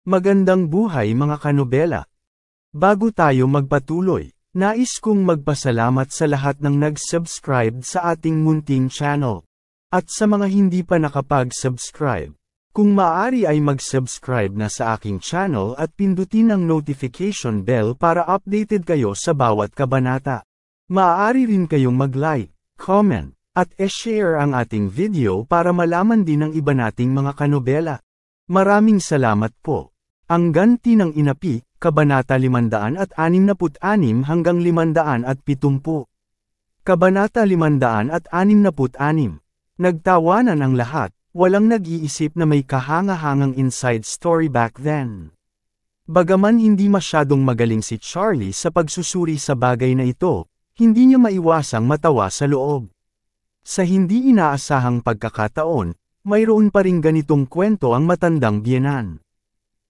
Magandang buhay mga kanobela. Bago tayo magpatuloy, nais kong magpasalamat sa lahat ng nag-subscribe sa ating munting channel. At sa mga hindi pa nakapag-subscribe, kung maaari ay mag-subscribe na sa aking channel at pindutin ang notification bell para updated kayo sa bawat kabanata. Maaari rin kayong mag-like, comment, at e-share ang ating video para malaman din ng iba nating mga kanobela. Maraming salamat po. Ang ganti ng inapi, Kabanata 566 hanggang 570. Kabanata 566. Nagtawanan ang lahat, walang nag-iisip na may kahanga-hangang inside story back then. Bagaman hindi masyadong magaling si Charlie sa pagsusuri sa bagay na ito, hindi niya maiwasang matawa sa loob. Sa hindi inaasahang pagkakataon, mayroon pa ring ganitong kwento ang matandang biyenan.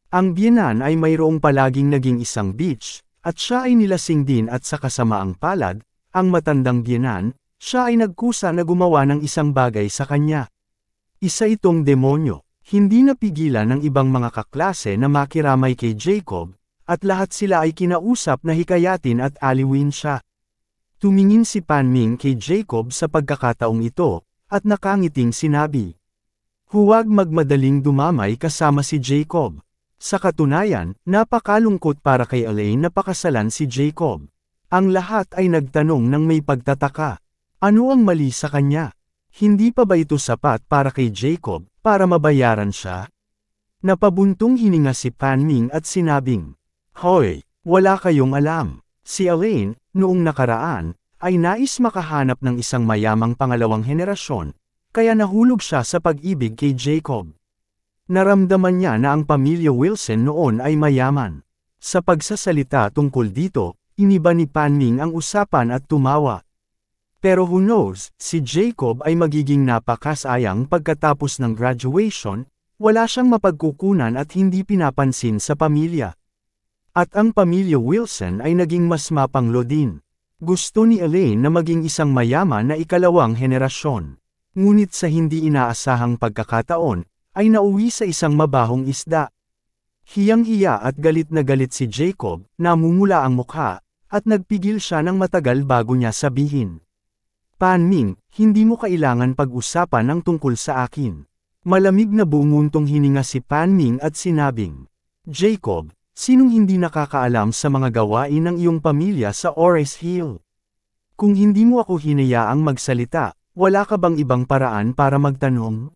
Ang biyenan ay mayroong palaging naging isang beach, at siya ay nilasing din at sa kasamaang palad, ang matandang biyenan, siya ay nagkusa na gumawa ng isang bagay sa kanya. Isa itong demonyo, hindi napigilan ng ibang mga kaklase na makiramay kay Jacob, at lahat sila ay kinausap na hikayatin at aliwin siya. Tumingin si Panming kay Jacob sa pagkakataong ito, at nakangiting sinabi, "Huwag magmadaling dumamay kasama si Jacob." Sa katunayan, napakalungkot para kay Elaine na pakasalan si Jacob. Ang lahat ay nagtanong ng may pagtataka. Ano ang mali sa kanya? Hindi pa ba ito sapat para kay Jacob, para mabayaran siya? Napabuntong hininga si Panming at sinabing, "Hoy, wala kayong alam. Si Elaine, noong nakaraan, ay nais makahanap ng isang mayamang pangalawang henerasyon, kaya nahulog siya sa pag-ibig kay Jacob. Naramdaman niya na ang pamilya Wilson noon ay mayaman." Sa pagsasalita tungkol dito, iniba ni Panming ang usapan at tumawa. Pero who knows, si Jacob ay magiging napakasayang pagkatapos ng graduation, wala siyang mapagkukunan at hindi pinapansin sa pamilya. At ang pamilya Wilson ay naging mas mapanglo din. Gusto ni Elaine na maging isang mayaman na ikalawang henerasyon. Ngunit sa hindi inaasahang pagkakataon, ay nauwi sa isang mabahong isda. Hiyang-hiya at galit na galit si Jacob, namumula ang mukha, at nagpigil siya ng matagal bago niya sabihin, "Panming, hindi mo kailangan pag-usapan ang tungkol sa akin." Malamig na bumuntong hininga si Panming at sinabing, "Jacob, sinong hindi nakakaalam sa mga gawain ng iyong pamilya sa Ores Hill? Kung hindi mo ako hinayaang magsalita, wala ka bang ibang paraan para magtanong?"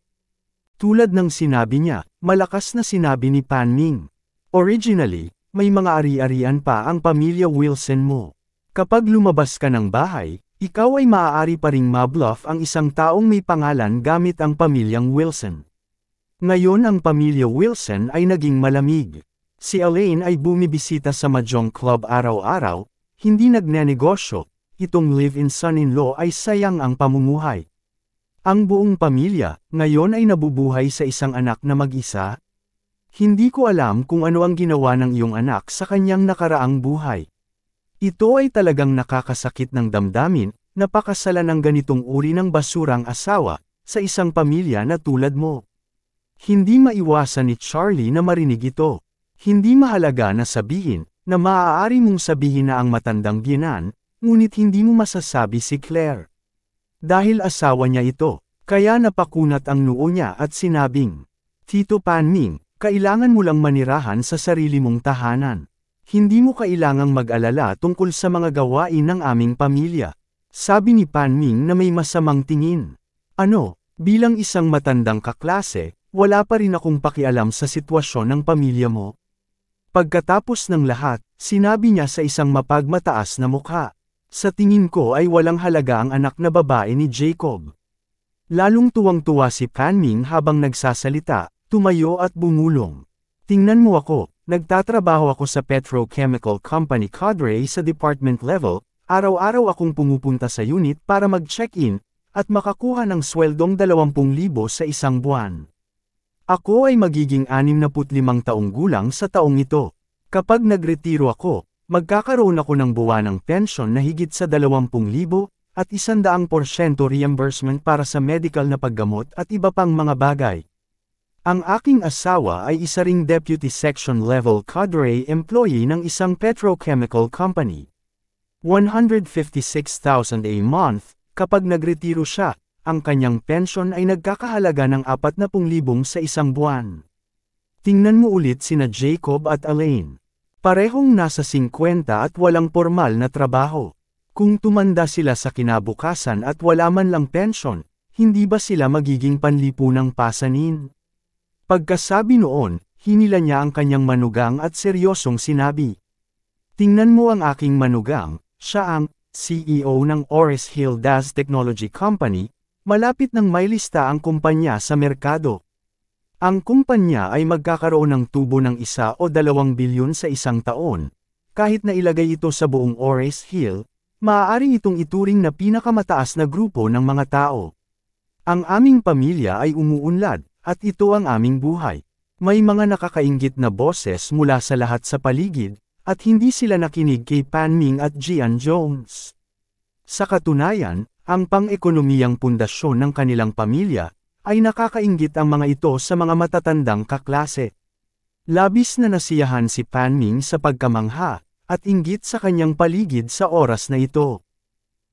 Tulad ng sinabi niya, malakas na sinabi ni Panming, "Originally, may mga ari-arian pa ang pamilya Wilson mo. Kapag lumabas ka ng bahay, ikaw ay maaari pa ring mabluff ang isang taong may pangalan gamit ang pamilyang Wilson." Ngayon ang pamilya Wilson ay naging malamig. Si Elaine ay bumibisita sa Mahjong Club araw-araw, hindi nagnenegosyo, itong live-in son-in-law ay sayang ang pamumuhay. Ang buong pamilya, ngayon ay nabubuhay sa isang anak na mag-isa? Hindi ko alam kung ano ang ginawa ng iyong anak sa kanyang nakaraang buhay. Ito ay talagang nakakasakit ng damdamin, napakasalan ng ganitong uri ng basurang asawa, sa isang pamilya na tulad mo. Hindi maiwasan ni Charlie na marinig ito. Hindi mahalaga na sabihin, na maaari mong sabihin na ang matandang biyenan, ngunit hindi mo masasabi si Claire. Dahil asawa niya ito, kaya napakunat ang noo niya at sinabing, "Tito Panming, kailangan mo lang manirahan sa sarili mong tahanan. Hindi mo kailangang mag-alala tungkol sa mga gawain ng aming pamilya." Sabi ni Panming na may masamang tingin. "Ano, bilang isang matandang kaklase, wala pa rin akong pakialam sa sitwasyon ng pamilya mo?" Pagkatapos ng lahat, sinabi niya sa isang mapagmataas na mukha, "Sa tingin ko ay walang halaga ang anak na babae ni Jacob." Lalong tuwang-tuwa si Panming habang nagsasalita, tumayo at bumulong. "Tingnan mo ako, nagtatrabaho ako sa Petrochemical Company Cadre sa department level, araw-araw akong pumupunta sa unit para mag-check-in, at makakuha ng sweldong 20,000 sa isang buwan. Ako ay magiging 65 taong gulang sa taong ito. Kapag nagretiro ako, magkakaroon ako ng buwanang pensyon na higit sa 20,000, at 100% reimbursement para sa medical na paggamot at iba pang mga bagay. Ang aking asawa ay isa ring deputy section level cadre employee ng isang petrochemical company. 156,000 a month, kapag nagretiro siya, ang kanyang pensyon ay nagkakahalaga ng 40,000 sa isang buwan. Tingnan mo ulit sina Jacob at Elaine. Parehong nasa 50 at walang formal na trabaho. Kung tumanda sila sa kinabukasan at wala man lang pensyon, hindi ba sila magiging panlipunang pasanin? Pagkasabi noon, hinila niya ang kanyang manugang at seryosong sinabi. Tingnan mo ang aking manugang, siya ang CEO ng Ores Hill Das Technology Company, malapit nang may lista ang kumpanya sa merkado. Ang kumpanya ay magkakaroon ng tubo ng 1 o 2 bilyon sa isang taon. Kahit na ilagay ito sa buong Ores Hill, maaari itong ituring na pinakamataas na grupo ng mga tao. Ang aming pamilya ay umuunlad, at ito ang aming buhay. May mga nakakainggit na boses mula sa lahat sa paligid, at hindi sila nakinig kay Pan Ming at Gian Jones. Sa katunayan, ang pang-ekonomiyang pundasyon ng kanilang pamilya, ay nakakainggit ang mga ito sa mga matatandang kaklase. Labis na nasiyahan si Pan Ming sa pagkamangha, at inggit sa kanyang paligid sa oras na ito.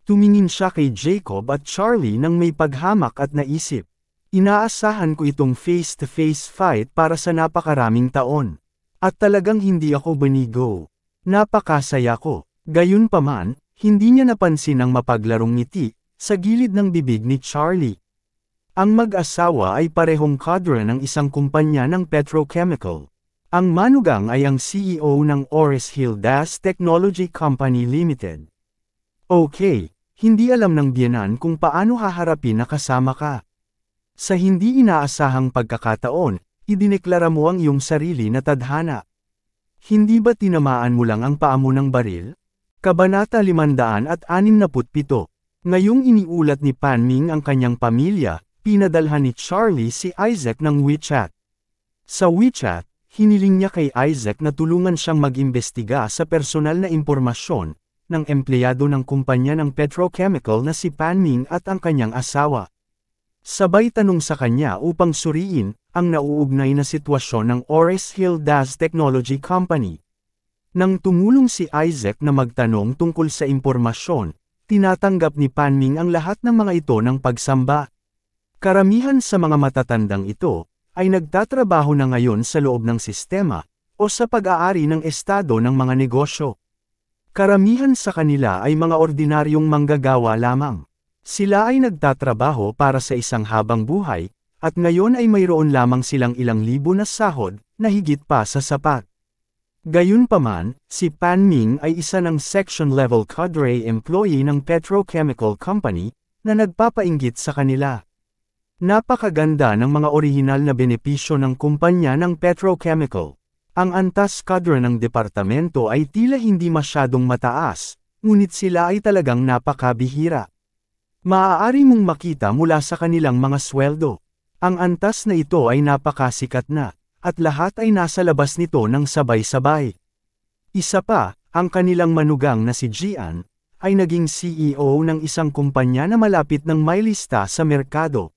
Tumingin siya kay Jacob at Charlie nang may paghamak at naisip. Inaasahan ko itong face-to-face fight para sa napakaraming taon. At talagang hindi ako banigo. Napakasaya ko. Gayunpaman, hindi niya napansin ang mapaglarong ngiti, sa gilid ng bibig ni Charlie. Ang mag-asawa ay parehong cadre ng isang kumpanya ng petrochemical. Ang manugang ay ang CEO ng Ores Hill Das Technology Company Limited. Okay, hindi alam ng biyenan kung paano haharapin na kasama ka. Sa hindi inaasahang pagkakataon, idineklara mo ang iyong sarili na tadhana. Hindi ba tinamaan mo lang ang paa mo ng baril? Kabanata 567. Ngayong iniulat ni Pan Ming ang kanyang pamilya, pinadalhan ni Charlie si Isaac ng WeChat. Sa WeChat, hiniling niya kay Isaac na tulungan siyang mag-imbestiga sa personal na impormasyon ng empleyado ng kumpanya ng petrochemical na si Pan Ming at ang kanyang asawa. Sabay tanong sa kanya upang suriin ang nauugnay na sitwasyon ng Ores Hill Das Technology Company. Nang tumulong si Isaac na magtanong tungkol sa impormasyon, tinatanggap ni Pan Ming ang lahat ng mga ito ng pagsamba. Karamihan sa mga matatandang ito, ay nagtatrabaho na ngayon sa loob ng sistema, o sa pag-aari ng estado ng mga negosyo. Karamihan sa kanila ay mga ordinaryong manggagawa lamang. Sila ay nagtatrabaho para sa isang habang buhay, at ngayon ay mayroon lamang silang ilang libo na sahod, na higit pa sa sapat. Gayunpaman, si Pan Ming ay isa ng section-level cadre employee ng petrochemical company, na nagpapainggit sa kanila. Napakaganda ng mga orihinal na benepisyo ng kumpanya ng petrochemical. Ang antas cadre ng departamento ay tila hindi masyadong mataas, ngunit sila ay talagang napakabihira. Maaari mong makita mula sa kanilang mga sweldo. Ang antas na ito ay napakasikat na, at lahat ay nasa labas nito ng sabay-sabay. Isa pa, ang kanilang manugang na si Gian, ay naging CEO ng isang kumpanya na malapit ng may lista sa merkado.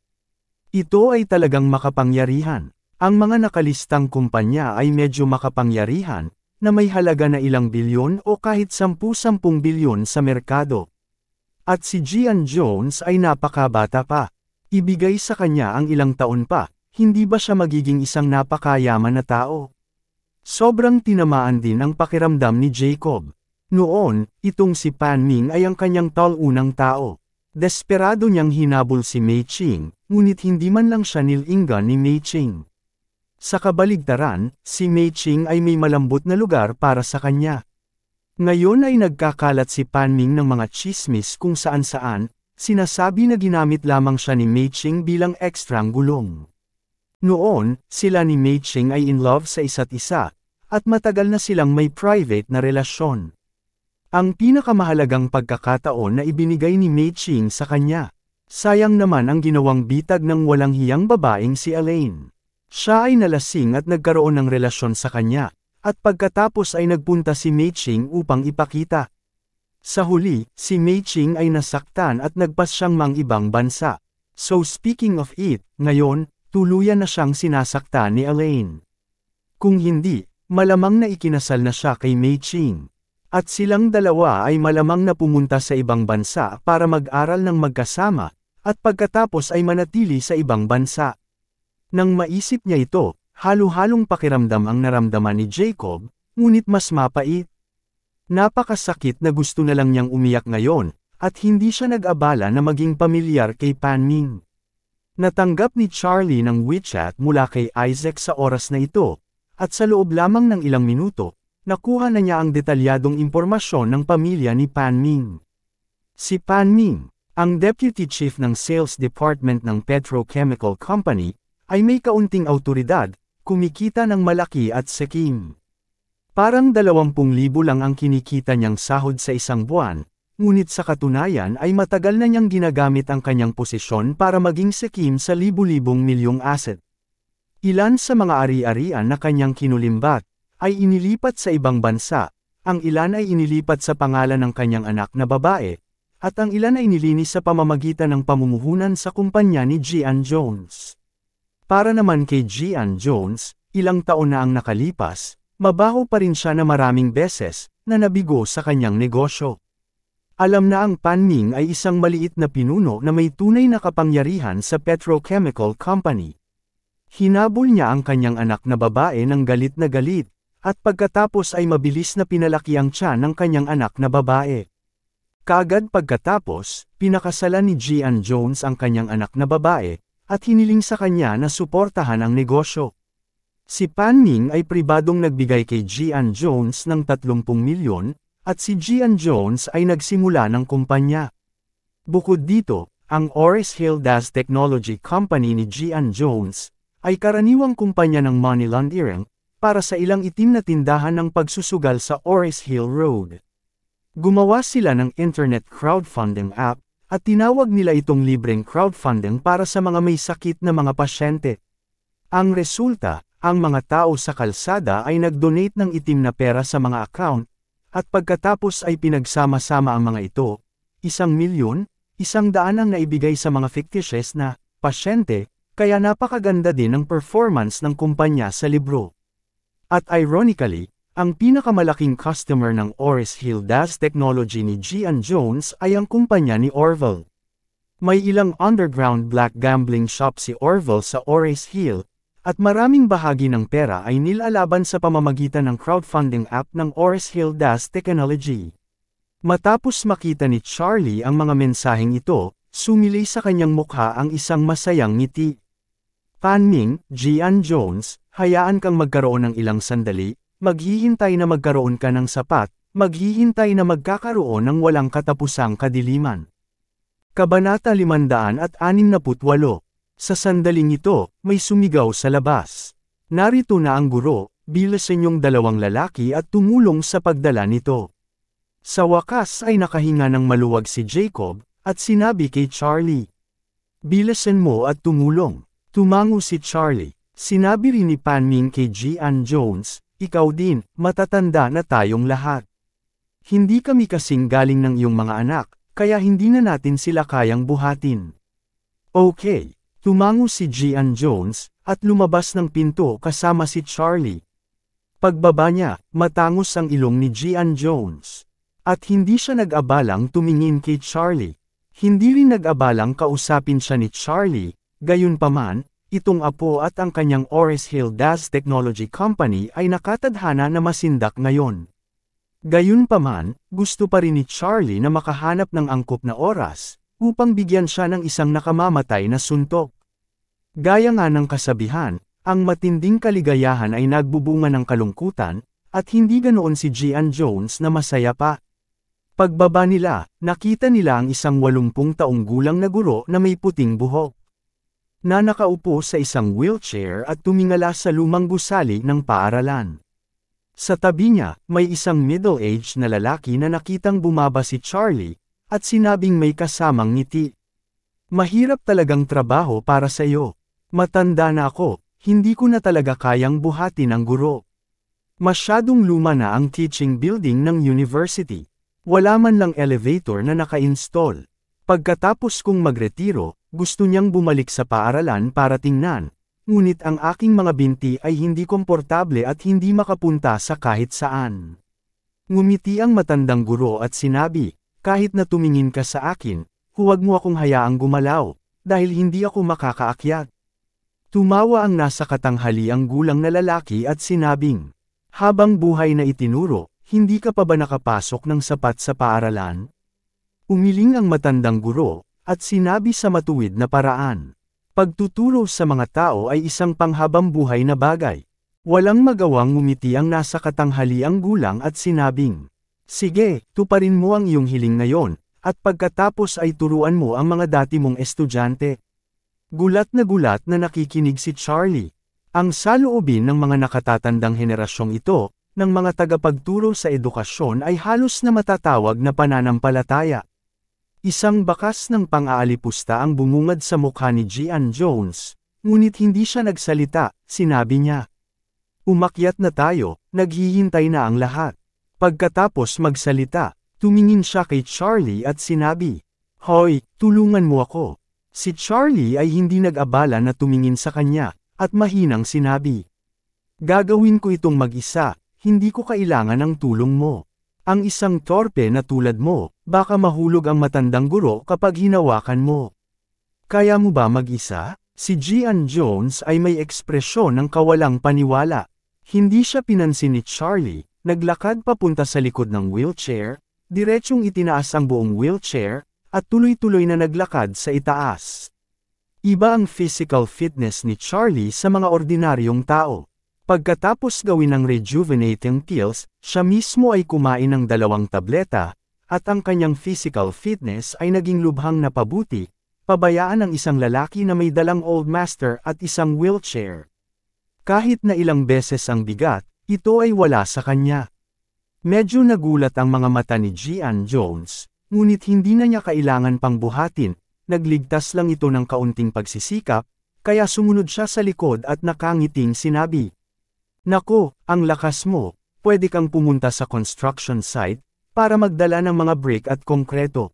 Ito ay talagang makapangyarihan. Ang mga nakalistang kumpanya ay medyo makapangyarihan, na may halaga na ilang bilyon o kahit 10-10 bilyon sa merkado. At si Gian Jones ay napakabata pa. Ibigay sa kanya ang ilang taon pa, hindi ba siya magiging isang napakayaman na tao? Sobrang tinamaan din ang pakiramdam ni Jacob. Noon, itong si Pan Ming ay ang kanyang taunang tao. Desperado niyang hinabol si Mei Ching, ngunit hindi man lang siya nilinggan ni Mei Ching. Sa kabaligtaran, si Mei Ching ay may malambot na lugar para sa kanya. Ngayon ay nagkakalat si Pan Ming ng mga chismis kung saan-saan, sinasabi na ginamit lamang siya ni Mei Ching bilang ekstrang gulong. Noon, sila ni Mei Ching ay in love sa isa't isa, at matagal na silang may private na relasyon. Ang pinakamahalagang pagkakataon na ibinigay ni Mei Ching sa kanya. Sayang naman ang ginawang bitag ng walang hiyang babaeng si Elaine. Siya ay nalasing at nagkaroon ng relasyon sa kanya, at pagkatapos ay nagpunta si Mei Ching upang ipakita. Sa huli, si Mei Ching ay nasaktan at nagpas siyang mang ibang bansa. So speaking of it, ngayon, tuluyan na siyang sinasaktan ni Elaine. Kung hindi, malamang na ikinasal na siya kay Mei Ching. At silang dalawa ay malamang na pumunta sa ibang bansa para mag-aral ng magkasama, at pagkatapos ay manatili sa ibang bansa. Nang maisip niya ito, halo-halong pakiramdam ang naramdaman ni Jacob, ngunit mas mapait. Napakasakit na gusto na lang niyang umiyak ngayon, at hindi siya nag-abala na maging pamilyar kay Pan Ming. Natanggap ni Charlie ng WeChat mula kay Isaac sa oras na ito, at sa loob lamang ng ilang minuto, nakuha na niya ang detalyadong impormasyon ng pamilya ni Pan Ming. Si Pan Ming, ang Deputy Chief ng Sales Department ng Petrochemical Company, ay may kaunting awtoridad, kumikita ng malaki at sikim. Parang 20,000 lang ang kinikita niyang sahod sa isang buwan, ngunit sa katunayan ay matagal na niyang ginagamit ang kanyang posisyon para maging sikim sa libu-libong milyong asset. Ilan sa mga ari-arian na kanyang kinulimbat, ay inilipat sa ibang bansa, ang ilan ay inilipat sa pangalan ng kanyang anak na babae, at ang ilan ay nilinis sa pamamagitan ng pamumuhunan sa kumpanya ni Gian Jones. Para naman kay Gian Jones, ilang taon na ang nakalipas, mabaho pa rin siya na maraming beses, na nabigo sa kanyang negosyo. Alam na ang Pan Ming ay isang maliit na pinuno na may tunay na kapangyarihan sa petrochemical company. Hinabol niya ang kanyang anak na babae ng galit na galit, at pagkatapos ay mabilis na pinalaki ang tiyan ng kanyang anak na babae. Kaagad pagkatapos, pinakasalan ni Gian Jones ang kanyang anak na babae, at hiniling sa kanya na suportahan ang negosyo. Si Pan Ming ay pribadong nagbigay kay Gian Jones ng 30 milyon, at si Gian Jones ay nagsimula ng kumpanya. Bukod dito, ang Oris Hill Das Technology Company ni Gian Jones, ay karaniwang kumpanya ng money laundering, para sa ilang itim na tindahan ng pagsusugal sa Oris Hill Road. Gumawa sila ng internet crowdfunding app, at tinawag nila itong libreng crowdfunding para sa mga may sakit na mga pasyente. Ang resulta, ang mga tao sa kalsada ay nag-donate ng itim na pera sa mga account, at pagkatapos ay pinagsama-sama ang mga ito, 1,000,000, 100 ang naibigay sa mga fictitious na pasyente, kaya napakaganda din ang performance ng kumpanya sa libro. At ironically, ang pinakamalaking customer ng Oris Hill Das Technology ni Gian Jones ay ang kumpanya ni Orville. May ilang underground black gambling shop si Orville sa Oris Hill, at maraming bahagi ng pera ay nilalaban sa pamamagitan ng crowdfunding app ng Oris Hill Das Technology. Matapos makita ni Charlie ang mga mensaheng ito, sumilay sa kanyang mukha ang isang masayang ngiti. Pan Ming, Gian Jones, hayaan kang magkaroon ng ilang sandali, maghihintay na magkaroon ka ng sapat, maghihintay na magkakaroon ng walang katapusang kadiliman. Kabanata 568. Sa sandaling ito, may sumigaw sa labas. Narito na ang guro, bilisan yung 2 lalaki at tumulong sa pagdala nito. Sa wakas ay nakahinga ng maluwag si Jacob, at sinabi kay Charlie, "Bilisan mo at tumulong." Tumango si Charlie. Sinabi rin ni Pan Ming kay Gian Jones, "Ikaw din, matatanda na tayong lahat. Hindi kami kasing galing ng iyong mga anak, kaya hindi na natin sila kayang buhatin." Okay. Tumango si Gian Jones, at lumabas ng pinto kasama si Charlie. Pagbaba niya, matangos ang ilong ni Gian Jones. At hindi siya nag-abalang tumingin kay Charlie. Hindi rin nag-abalang kausapin siya ni Charlie. Gayunpaman, itong apo at ang kanyang Oris Hill Das Technology Company ay nakatadhana na masindak ngayon. Gayunpaman, gusto pa rin ni Charlie na makahanap ng angkop na oras, upang bigyan siya ng isang nakamamatay na suntok. Gaya nga ng kasabihan, ang matinding kaligayahan ay nagbubunga ng kalungkutan, at hindi ganoon si Gian Jones na masaya pa. Pagbaba nila, nakita nila ang isang 80 taong gulang na guro na may puting buhok, na nakaupo sa isang wheelchair at tumingala sa lumang gusali ng paaralan. Sa tabi niya, may isang middle-aged na lalaki na nakitang bumaba si Charlie, at sinabing may kasamang ngiti. "Mahirap talagang trabaho para sa iyo. Matanda na ako, hindi ko na talaga kayang buhatin ang guro. Masyadong luma na ang teaching building ng university. Wala man lang elevator na naka-install. Pagkatapos kong magretiro, gusto niyang bumalik sa paaralan para tingnan ngunit ang aking mga binti ay hindi komportable at hindi makapunta sa kahit saan. Ngumiti ang matandang guro at sinabi, kahit na tumingin ka sa akin, huwag mo akong hayaang gumalaw, dahil hindi ako makakaakyat. Tumawa ang nasa katanghaliang gulang na lalaki at sinabing, habang buhay na itinuro, hindi ka pa ba nakapasok ng sapat sa paaralan? Umiling ang matandang guro, at sinabi sa matuwid na paraan. Pagtuturo sa mga tao ay isang panghabang buhay na bagay. Walang magawang ngumiti ang nasa katanghaliang gulang at sinabing, sige, tuparin mo ang iyong hiling ngayon, at pagkatapos ay turuan mo ang mga dati mong estudyante. Gulat na nakikinig si Charlie. Ang saloobin ng mga nakatatandang henerasyong ito, ng mga tagapagturo sa edukasyon ay halos na matatawag na pananampalataya. Isang bakas ng pang-aalipusta ang bumungad sa mukha ni Gian Jones, ngunit hindi siya nagsalita, sinabi niya. Umakyat na tayo, naghihintay na ang lahat. Pagkatapos magsalita, tumingin siya kay Charlie at sinabi, hoy, tulungan mo ako. Si Charlie ay hindi nag-abala na tumingin sa kanya, at mahinang sinabi. Gagawin ko itong mag-isa, hindi ko kailangan ng tulong mo. Ang isang torpe na tulad mo, baka mahulog ang matandang guro kapag hinawakan mo. Kaya mo ba mag-isa? Si Gian Jones ay may ekspresyon ng kawalang paniwala. Hindi siya pinansin ni Charlie, naglakad papunta sa likod ng wheelchair, diretsyong itinaas ang buong wheelchair, at tuloy-tuloy na naglakad sa itaas. Iba ang physical fitness ni Charlie sa mga ordinaryong tao. Pagkatapos gawin ng rejuvenating pills, siya mismo ay kumain ng 2 tableta, at ang kanyang physical fitness ay naging lubhang napabuti, pabayaan ng isang lalaki na may dalang old master at isang wheelchair. Kahit na ilang beses ang bigat, ito ay wala sa kanya. Medyo nagulat ang mga mata ni Gian Jones, ngunit hindi na niya kailangan pang buhatin, nagligtas lang ito ng kaunting pagsisikap, kaya sumunod siya sa likod at nakangiting sinabi. Nako, ang lakas mo, pwede kang pumunta sa construction site, para magdala ng mga brick at konkreto.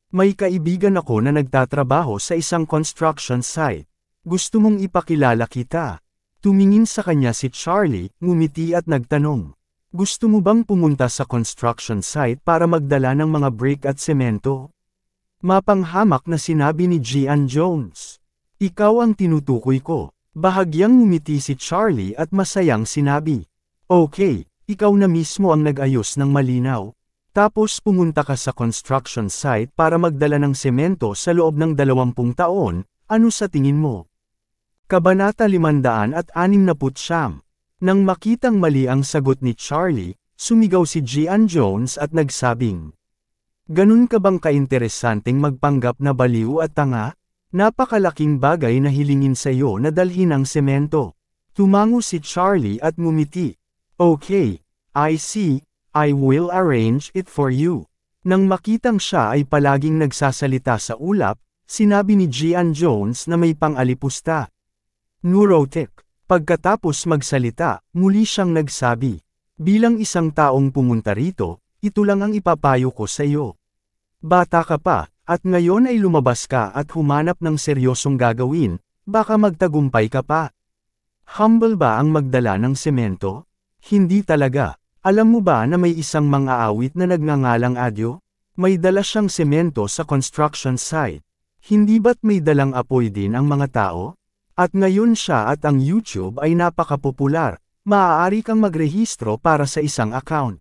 May kaibigan ako na nagtatrabaho sa isang construction site. Gusto mong ipakilala kita? Tumingin sa kanya si Charlie, ngumiti at nagtanong. Gusto mo bang pumunta sa construction site para magdala ng mga brick at semento? Mapanghamak na sinabi ni Gian Jones. Ikaw ang tinutukoy ko. Bahagyang ngumiti si Charlie at masayang sinabi. Okay, ikaw na mismo ang nag-ayos ng malinaw. Tapos pumunta ka sa construction site para magdala ng semento sa loob ng 20 taon, ano sa tingin mo? Kabanata 569. Nang makitang mali ang sagot ni Charlie, sumigaw si Gian Jones at nagsabing. Ganun ka bang kainteresanteng magpanggap na baliw at tanga? Napakalaking bagay na hilingin sa iyo na dalhin ang semento. Tumango si Charlie at ngumiti. Okay, I see, I will arrange it for you. Nang makitang siya ay palaging nagsasalita sa ulap, sinabi ni Gian Jones na may pang-alipusta. Neurotic. Pagkatapos magsalita, muli siyang nagsabi. Bilang isang taong pumunta rito, ito lang ang ipapayo ko sa iyo. Bata ka pa. At ngayon ay lumabas ka at humanap ng seryosong gagawin, baka magtagumpay ka pa. Humble ba ang magdala ng semento? Hindi talaga. Alam mo ba na may isang mang-aawit na nagngangalang Adyo? May dala siyang semento sa construction site. Hindi ba't may dalang apoy din ang mga tao? At ngayon siya at ang YouTube ay napakapopular, maaari kang magrehistro para sa isang account.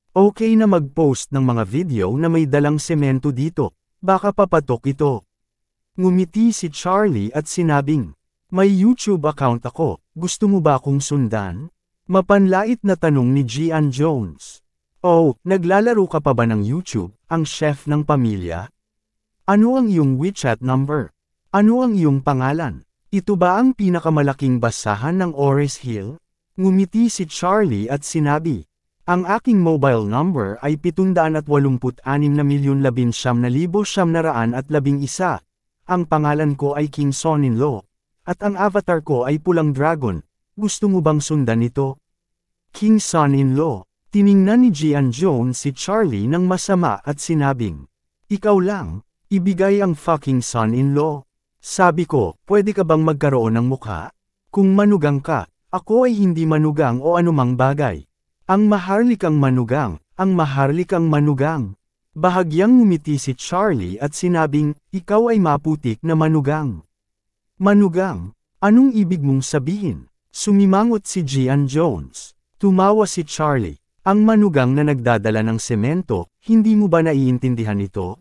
Okay na mag-post ng mga video na may dalang semento dito. Baka papatok ito. Ngumiti si Charlie at sinabing, may YouTube account ako, gusto mo ba akong sundan? Mapanlait na tanong ni Gian Jones. Oh, naglalaro ka pa ba ng YouTube, ang chef ng pamilya? Ano ang iyong WeChat number? Ano ang iyong pangalan? Ito ba ang pinakamalaking basahan ng Ores Hill? Ngumiti si Charlie at sinabi. Ang aking mobile number ay 786,119,911. Ang pangalan ko ay King Son-in-law. At ang avatar ko ay pulang dragon. Gusto mo bang sundan ito? King Son-in-law. Tiningnan ni Gian Jones si Charlie ng masama at sinabing. Ikaw lang, ibigay ang fucking son-in-law. Sabi ko, pwede ka bang magkaroon ng mukha? Kung manugang ka, ako ay hindi manugang o anumang bagay. Ang maharlikang manugang, ang maharlikang manugang. Bahagyang ngumiti si Charlie at sinabing, ikaw ay maputik na manugang. Manugang, anong ibig mong sabihin? Sumimangot si Gian Jones. Tumawa si Charlie. Ang manugang na nagdadala ng semento, hindi mo ba naiintindihan ito?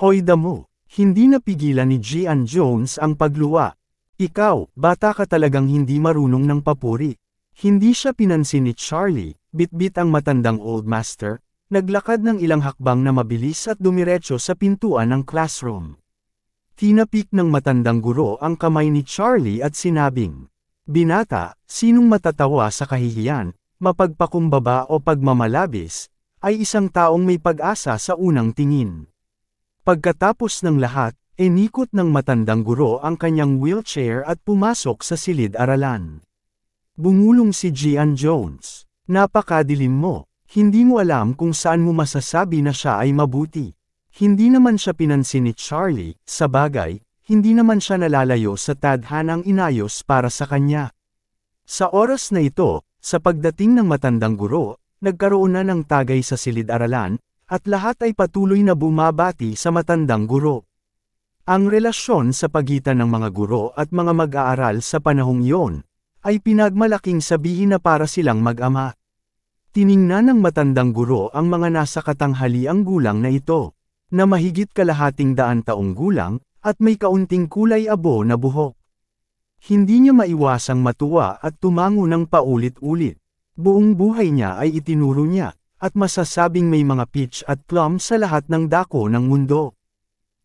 Hoy damo, hindi napigilan ni Gian Jones ang pagluwa. Ikaw, bata ka talagang hindi marunong ng papuri. Hindi siya pinansin ni Charlie, bitbit ang matandang old master, naglakad ng ilang hakbang na mabilis at dumiretso sa pintuan ng classroom. Tinapik ng matandang guro ang kamay ni Charlie at sinabing, binata, sinong matatawa sa kahihiyan, mapagpakumbaba o pagmamalabis, ay isang taong may pag-asa sa unang tingin. Pagkatapos ng lahat, inikot ng matandang guro ang kanyang wheelchair at pumasok sa silid-aralan. Bumulong si Gian Jones. Napakadilim mo. Hindi mo alam kung saan mo masasabi na siya ay mabuti. Hindi naman siya pinansin ni Charlie, sa bagay, hindi naman siya nalalayo sa tadhanang inayos para sa kanya. Sa oras na ito, sa pagdating ng matandang guro, nagkaroon na ng tagay sa silid-aralan, at lahat ay patuloy na bumabati sa matandang guro. Ang relasyon sa pagitan ng mga guro at mga mag-aaral sa panahong iyon, ay pinagmalaking sabihin na para silang mag-ama. Tiningnan ng matandang guro ang mga nasa katanghaliang gulang na ito, na mahigit kalahating daan taong gulang, at may kaunting kulay abo na buhok. Hindi niya maiwasang matuwa at tumango ng paulit-ulit. Buong buhay niya ay itinuro niya, at masasabing may mga peach at plum sa lahat ng dako ng mundo.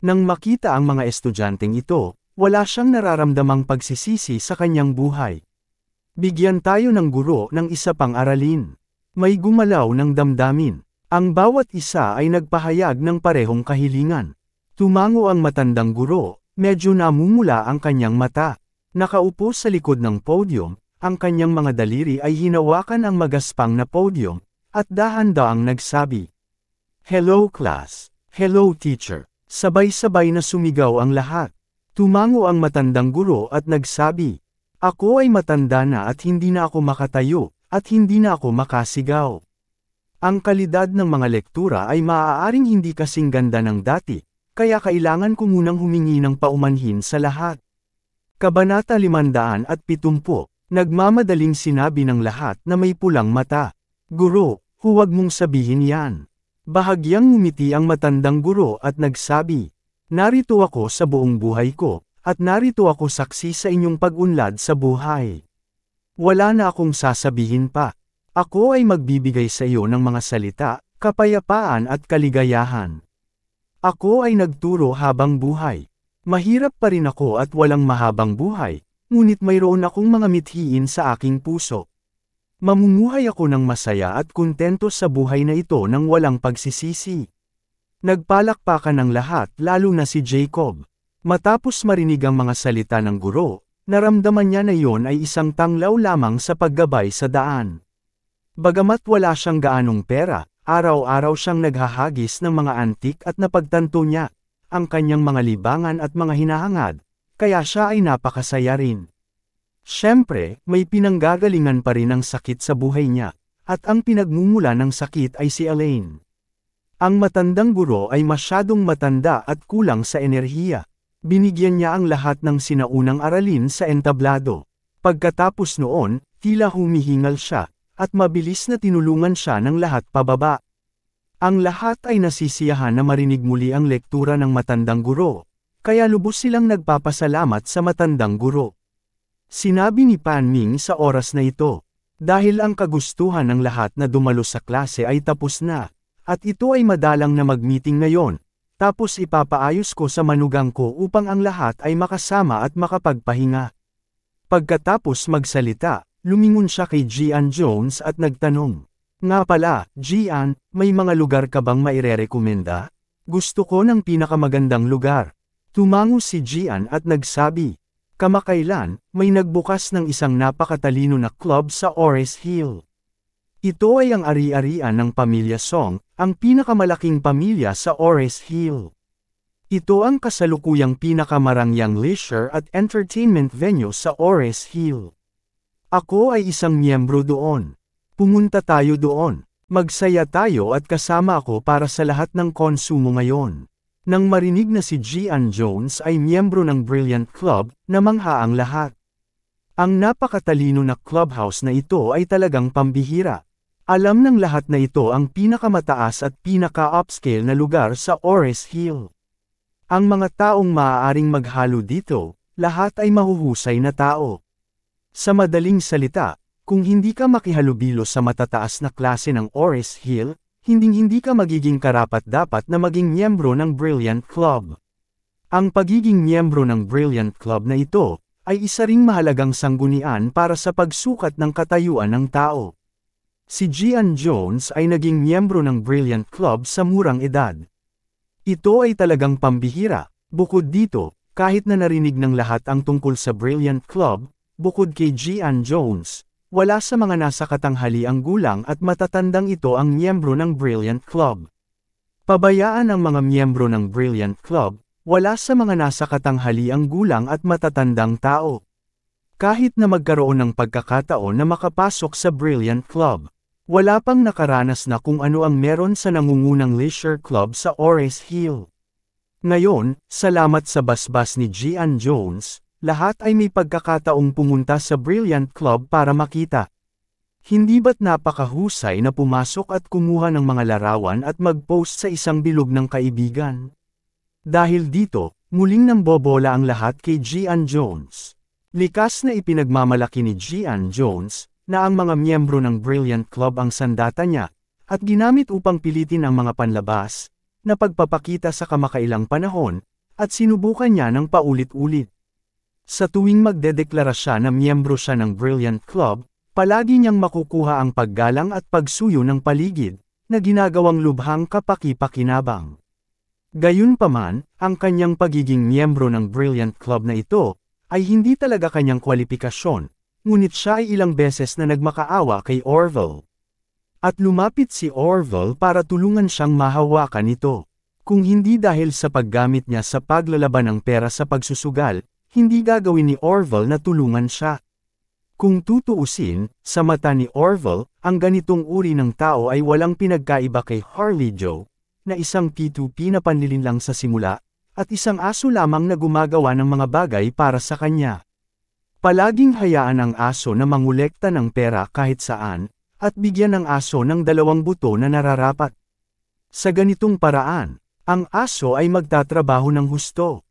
Nang makita ang mga estudyanteng ito, wala siyang nararamdamang pagsisisi sa kanyang buhay. Bigyan tayo ng guro ng isa pang aralin. May gumalaw ng damdamin. Ang bawat isa ay nagpahayag ng parehong kahilingan. Tumango ang matandang guro, medyo namumula ang kanyang mata. Nakaupo sa likod ng podium, ang kanyang mga daliri ay hinawakan ang magaspang na podium, at dahan-daang nagsabi, "Hello class, hello teacher." Sabay-sabay na sumigaw ang lahat. Tumango ang matandang guro at nagsabi, "Ako ay matanda na at hindi na ako makatayo, at hindi na ako makasigaw." Ang kalidad ng mga lektura ay maaaring hindi kasing ganda ng dati, kaya kailangan ko munang humingi ng paumanhin sa lahat. Kabanata 570, nagmamadaling sinabi ng lahat na may pulang mata. Guro, huwag mong sabihin yan. Bahagyang ngumiti ang matandang guro at nagsabi, narito ako sa buong buhay ko, at narito ako saksi sa inyong pag-unlad sa buhay. Wala na akong sasabihin pa. Ako ay magbibigay sa iyo ng mga salita, kapayapaan at kaligayahan. Ako ay nagturo habang buhay. Mahirap pa rin ako at walang mahabang buhay, ngunit mayroon akong mga mithiin sa aking puso. Mamumuhay ako ng masaya at kontento sa buhay na ito nang walang pagsisisi. Nagpalakpakan ng lahat lalo na si Jacob. Matapos marinig ang mga salita ng guro, naramdaman niya na iyon ay isang tanglaw lamang sa paggabay sa daan. Bagamat wala siyang gaanong pera, araw-araw siyang naghahagis ng mga antik at napagtanto niya ang kanyang mga libangan at mga hinahangad, kaya siya ay napakasaya rin. Siyempre, may pinanggagalingan pa rin ang sakit sa buhay niya, at ang pinagmumula ng sakit ay si Elaine. Ang matandang guro ay masyadong matanda at kulang sa enerhiya. Binigyan niya ang lahat ng sinaunang aralin sa entablado. Pagkatapos noon, tila humihingal siya, at mabilis na tinulungan siya ng lahat pababa. Ang lahat ay nasisiyahan na marinig muli ang lektura ng matandang guro, kaya lubos silang nagpapasalamat sa matandang guro. Sinabi ni Pan Ming sa oras na ito, dahil ang kagustuhan ng lahat na dumalo sa klase ay tapos na, at ito ay madalang na mag-meeting ngayon, tapos ipapaayos ko sa manugang ko upang ang lahat ay makasama at makapagpahinga. Pagkatapos magsalita, lumingon siya kay Gian Jones at nagtanong, nga pala, Gian, may mga lugar ka bang mairerekomenda? Gusto ko ng pinakamagandang lugar. Tumango si Gian at nagsabi, kamakailan, may nagbukas ng isang napakatalino na club sa Ores Hill. Ito ay ang ari-arian ng pamilya Song, ang pinakamalaking pamilya sa Ores Hill. Ito ang kasalukuyang pinakamarangyang leisure at entertainment venue sa Ores Hill. Ako ay isang miyembro doon. Pumunta tayo doon. Magsaya tayo at kasama ako para sa lahat ng konsumo ngayon. Nang marinig na si Gian Jones ay miyembro ng Brilliant Club, namangha ang lahat. Ang napakatalino na clubhouse na ito ay talagang pambihira. Alam ng lahat na ito ang pinakamataas at pinaka-upscale na lugar sa Ores Hill. Ang mga taong maaaring maghalo dito, lahat ay mahuhusay na tao. Sa madaling salita, kung hindi ka makihalubilo sa matataas na klase ng Ores Hill, hindi ka magiging karapat-dapat na maging miyembro ng Brilliant Club. Ang pagiging miyembro ng Brilliant Club na ito, ay isa ring mahalagang sanggunian para sa pagsukat ng katayuan ng tao. Si Gian Jones ay naging miyembro ng Brilliant Club sa murang edad. Ito ay talagang pambihira. Bukod dito, kahit na narinig ng lahat ang tungkol sa Brilliant Club, bukod kay Gian Jones, wala sa mga nasa katanghaliang gulang at matatandang ito ang miyembro ng Brilliant Club. Pabayaan ang mga miyembro ng Brilliant Club, wala sa mga nasa katanghaliang gulang at matatandang tao. Kahit na magkaroon ng pagkakataon na makapasok sa Brilliant Club, wala pang nakaranas na kung ano ang meron sa nangungunang leisure club sa Ores Hill. Ngayon, salamat sa basbas ni Gian Jones, lahat ay may pagkakataong pumunta sa Brilliant Club para makita. Hindi ba't napakahusay na pumasok at kumuha ng mga larawan at mag-post sa isang bilog ng kaibigan? Dahil dito, muling nambobola ang lahat kay Gian Jones. Likas na ipinagmamalaki ni Gian Jones, na ang mga miyembro ng Brilliant Club ang sandata niya, at ginamit upang pilitin ang mga panlabas, na pagpapakita sa kamakailang panahon, at sinubukan niya ng paulit-ulit. Sa tuwing magdedeklara siya na miyembro siya ng Brilliant Club, palagi niyang makukuha ang paggalang at pagsuyo ng paligid, na ginagawang lubhang kapaki-pakinabang. Gayunpaman, ang kanyang pagiging miyembro ng Brilliant Club na ito, ay hindi talaga kanyang kwalifikasyon, ngunit siya ay ilang beses na nagmakaawa kay Orville. At lumapit si Orville para tulungan siyang mahawakan ito. Kung hindi dahil sa paggamit niya sa paglalaban ng pera sa pagsusugal, hindi gagawin ni Orville na tulungan siya. Kung tutuusin, sa mata ni Orville, ang ganitong uri ng tao ay walang pinagkaiba kay Harley Joe, na isang P2P na panlilinlang sa simula, at isang aso lamang na gumagawa ng mga bagay para sa kanya. Palaging hayaan ang aso na mangolekta ng pera kahit saan, at bigyan ng aso ng 2 buto na nararapat. Sa ganitong paraan, ang aso ay magtatrabaho ng husto.